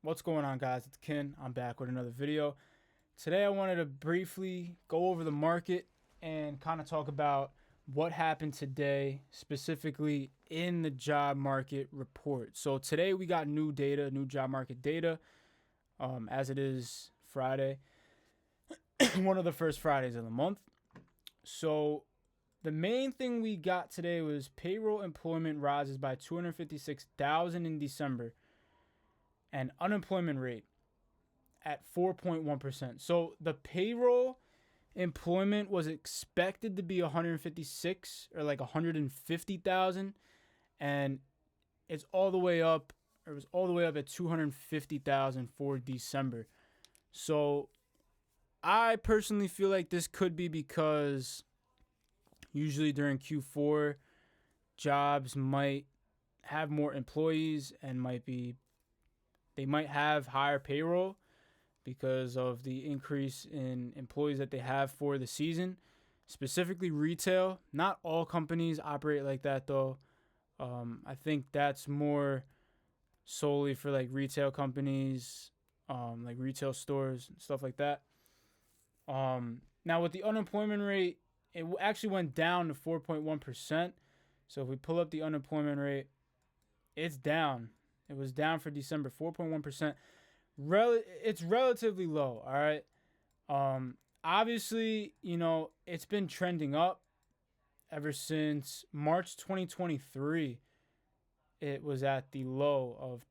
What's going on, guys? It's Ken. I'm back with another video. Today I wanted to briefly go over the market and kind of talk about what happened today, specifically in the job market report. So today we got new job market data, as it is Friday, one of the first Fridays of the month. So the main thing we got today was payroll employment rises by 256,000 in December, and unemployment rate at 4.1%. So the payroll employment was expected to be 156 or like 150,000, and it's all the way up, or it was all the way up at 250,000 for December. So I personally feel like this could be because usually during Q4, jobs might have more employees and they might have higher payroll because of the increase in employees that they have for the season, specifically retail. Not all companies operate like that, though. I think that's more solely for like retail companies, like retail stores and stuff like that. Now with the unemployment rate, it actually went down to 4.1%. So if we pull up the unemployment rate, it's down. It was down for December, 4.1%. It's relatively low, all right? Obviously, it's been trending up ever since March 2023. It was at the low of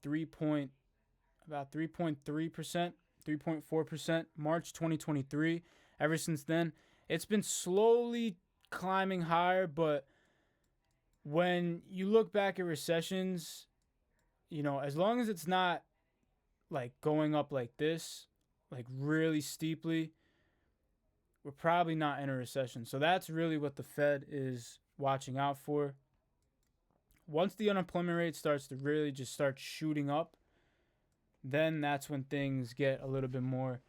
about 3.3%, 3.4%, March 2023. Ever since then, it's been slowly climbing higher, but when you look back at recessions, as long as it's not like going up like this, like really steeply, we're probably not in a recession. So that's really what the Fed is watching out for. Once the unemployment rate starts to really just start shooting up, then that's when things get a little bit more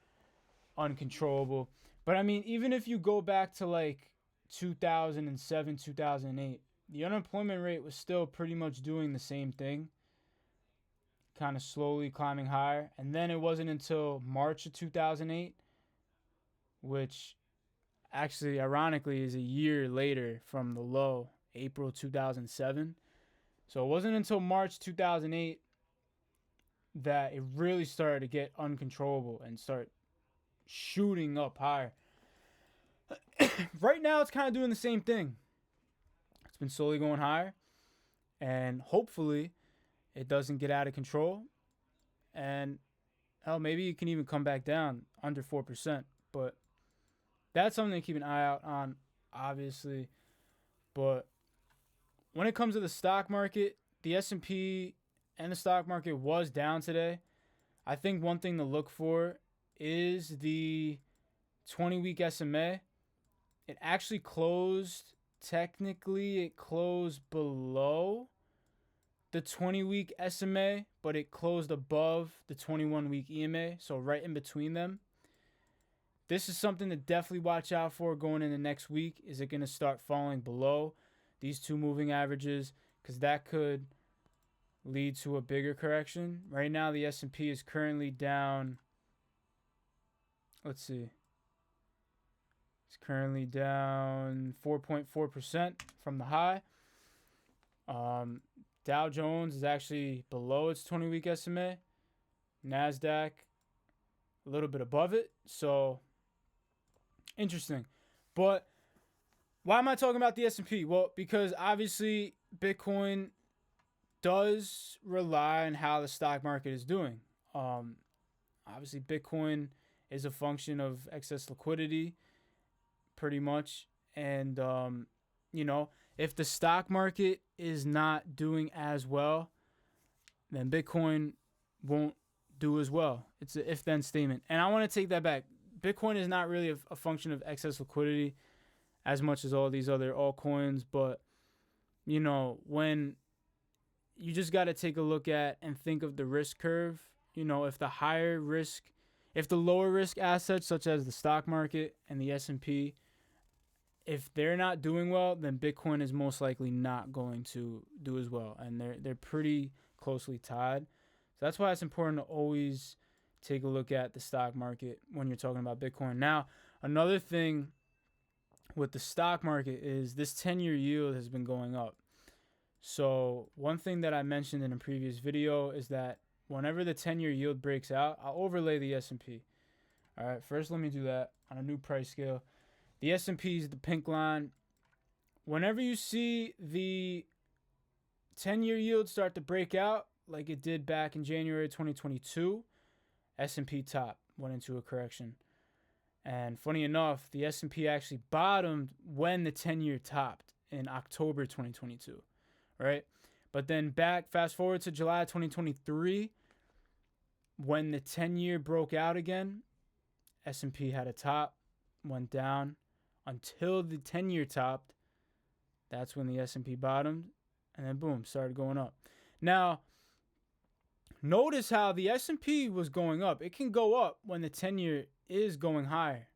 uncontrollable. But I mean, even if you go back to like 2007, 2008, the unemployment rate was still pretty much doing the same thing, kind of slowly climbing higher. And then it wasn't until March of 2008, which actually ironically is a year later from the low, April 2007. So it wasn't until March 2008 that it really started to get uncontrollable and start shooting up higher. Right now it's kind of doing the same thing. It's been slowly going higher, and hopefully it doesn't get out of control, and hell, maybe you can even come back down under 4%. But that's something to keep an eye out on, obviously. But when it comes to the stock market, the S&P and the stock market was down today. I think one thing to look for is the 20-week SMA. It actually closed, technically it closed below the 20-week SMA, but it closed above the 21-week EMA, so right in between them. This is something to definitely watch out for going into next week. Is it going to start falling below these two moving averages? Because that could lead to a bigger correction. Right now, the S&P is currently down. Let's see. It's currently down 4.4% from the high. Dow Jones is actually below its 20-week SMA. NASDAQ a little bit above it. So interesting. But why am I talking about the S&P? Well, because obviously Bitcoin does rely on how the stock market is doing. Obviously Bitcoin is a function of excess liquidity, pretty much. And, if the stock market is not doing as well, then Bitcoin won't do as well. It's an if-then statement. And I want to take that back. Bitcoin is not really a function of excess liquidity as much as all these other altcoins. But, when you just got to take a look at and think of the risk curve, if the lower risk assets such as the stock market and the S&P, if they're not doing well, then Bitcoin is most likely not going to do as well. And they're pretty closely tied. So that's why it's important to always take a look at the stock market when you're talking about Bitcoin. Now, another thing with the stock market is this 10-year yield has been going up. So one thing that I mentioned in a previous video is that whenever the 10-year yield breaks out, I'll overlay the S&P. All right, first let me do that on a new price scale. The S&P is the pink line. Whenever you see the 10-year yield start to break out, like it did back in January 2022, S&P top went into a correction. And funny enough, the S&P actually bottomed when the 10-year topped in October 2022, right? But then fast forward to July 2023, when the 10-year broke out again, S&P had a top, went down until the 10-year topped. That's when the S&P bottomed, and then boom, started going up. Now, notice how the S&P was going up. It can go up when the 10-year is going higher.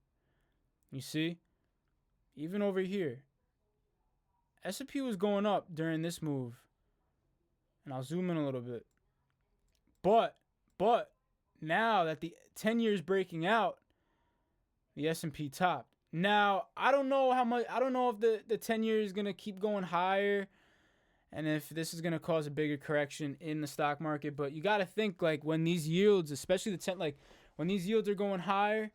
You see? Even over here. S&P was going up during this move. And I'll zoom in a little bit. But now that the 10-year is breaking out, the S&P topped. Now, I don't know if the 10-year is going to keep going higher and if this is going to cause a bigger correction in the stock market. But you got to think, like, when these yields, especially when these yields are going higher,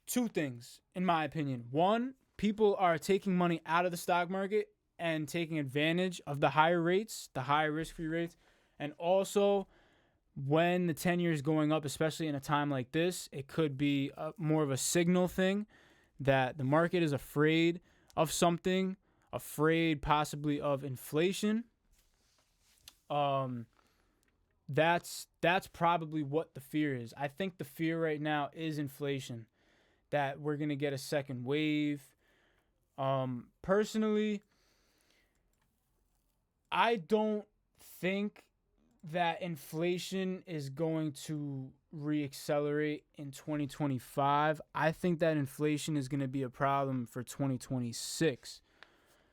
two things, in my opinion. One, people are taking money out of the stock market and taking advantage of the higher rates, the higher risk-free rates. And also, when the 10-year is going up, especially in a time like this, it could be more of a signal thing that the market is afraid of something, afraid possibly of inflation. That's probably what the fear is. I think the fear right now is inflation, that we're going to get a second wave. Personally, I don't think that inflation is going to reaccelerate in 2025. I think that inflation is going to be a problem for 2026.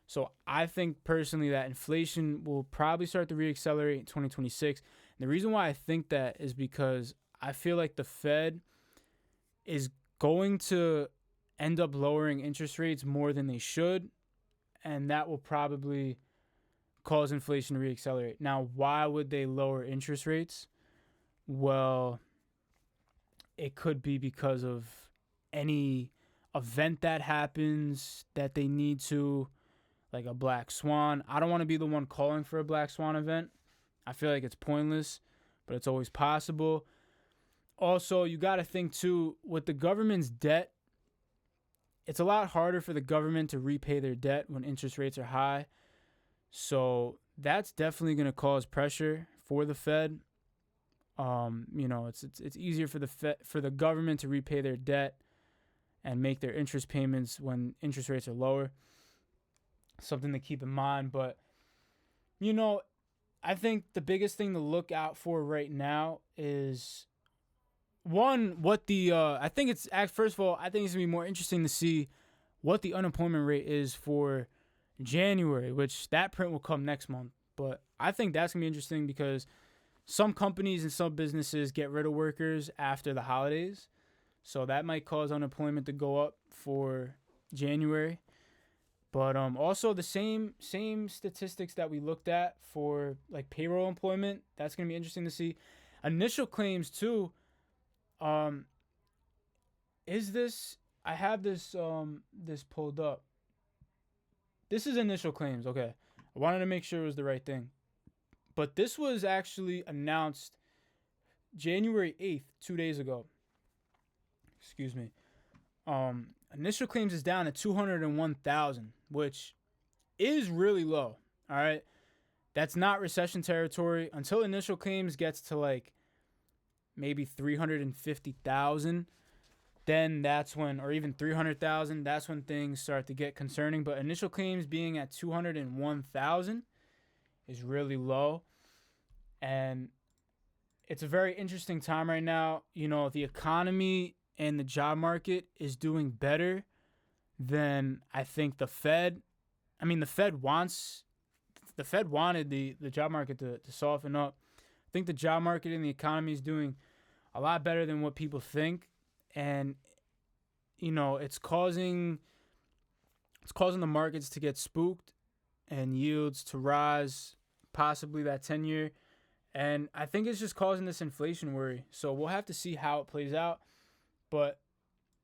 So I think personally that inflation will probably start to reaccelerate in 2026. And the reason why I think that is because I feel like the Fed is going to end up lowering interest rates more than they should, and that will probably cause inflation to reaccelerate. Now, why would they lower interest rates? Well, it could be because of any event that happens that they need to, like a black swan. I don't want to be the one calling for a black swan event. I feel like it's pointless, but it's always possible. Also, you got to think too, with the government's debt, it's a lot harder for the government to repay their debt when interest rates are high. So that's definitely going to cause pressure for the Fed. It's easier for the government to repay their debt and make their interest payments when interest rates are lower. Something to keep in mind. But, I think the biggest thing to look out for right now is, one, what I think it's going to be more interesting to see what the unemployment rate is for January, which that print will come next month. But I think that's going to be interesting because some companies and some businesses get rid of workers after the holidays. So that might cause unemployment to go up for January. But also the same statistics that we looked at for like payroll employment, that's going to be interesting to see. Initial claims too. I have this pulled up. This is initial claims. Okay. I wanted to make sure it was the right thing. But this was actually announced January 8th, 2 days ago. Excuse me. Initial claims is down to 201,000, which is really low. All right. That's not recession territory. Until initial claims gets to like maybe 350,000, then that's when, or even 300,000, that's when things start to get concerning. But initial claims being at 201,000 is really low. And it's a very interesting time right now. The economy and the job market is doing better than I think the Fed. The Fed wanted the job market to soften up. think the job market and the economy is doing a lot better than what people think, and it's causing the markets to get spooked and yields to rise, possibly that 10-year. And I think it's just causing this inflation worry. So we'll have to see how it plays out. But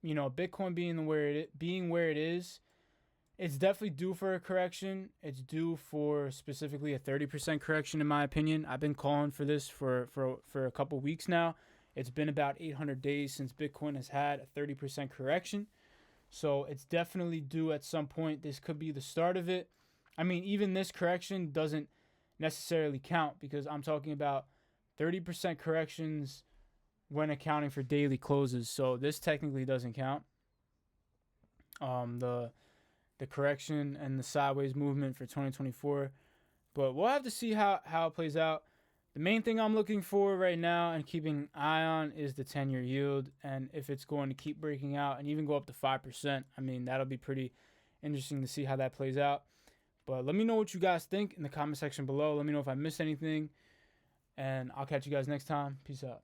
Bitcoin being where it is, it's definitely due for a correction. It's due for specifically a 30% correction, in my opinion. I've been calling for this for a couple weeks now. It's been about 800 days since Bitcoin has had a 30% correction. So it's definitely due at some point. This could be the start of it. I mean, even this correction doesn't necessarily count because I'm talking about 30% corrections when accounting for daily closes. So this technically doesn't count. The correction and the sideways movement for 2024. But we'll have to see how it plays out. The main thing I'm looking for right now and keeping an eye on is the 10-year yield. And if it's going to keep breaking out and even go up to 5%, I mean, that'll be pretty interesting to see how that plays out. But let me know what you guys think in the comment section below. Let me know if I missed anything. And I'll catch you guys next time. Peace out.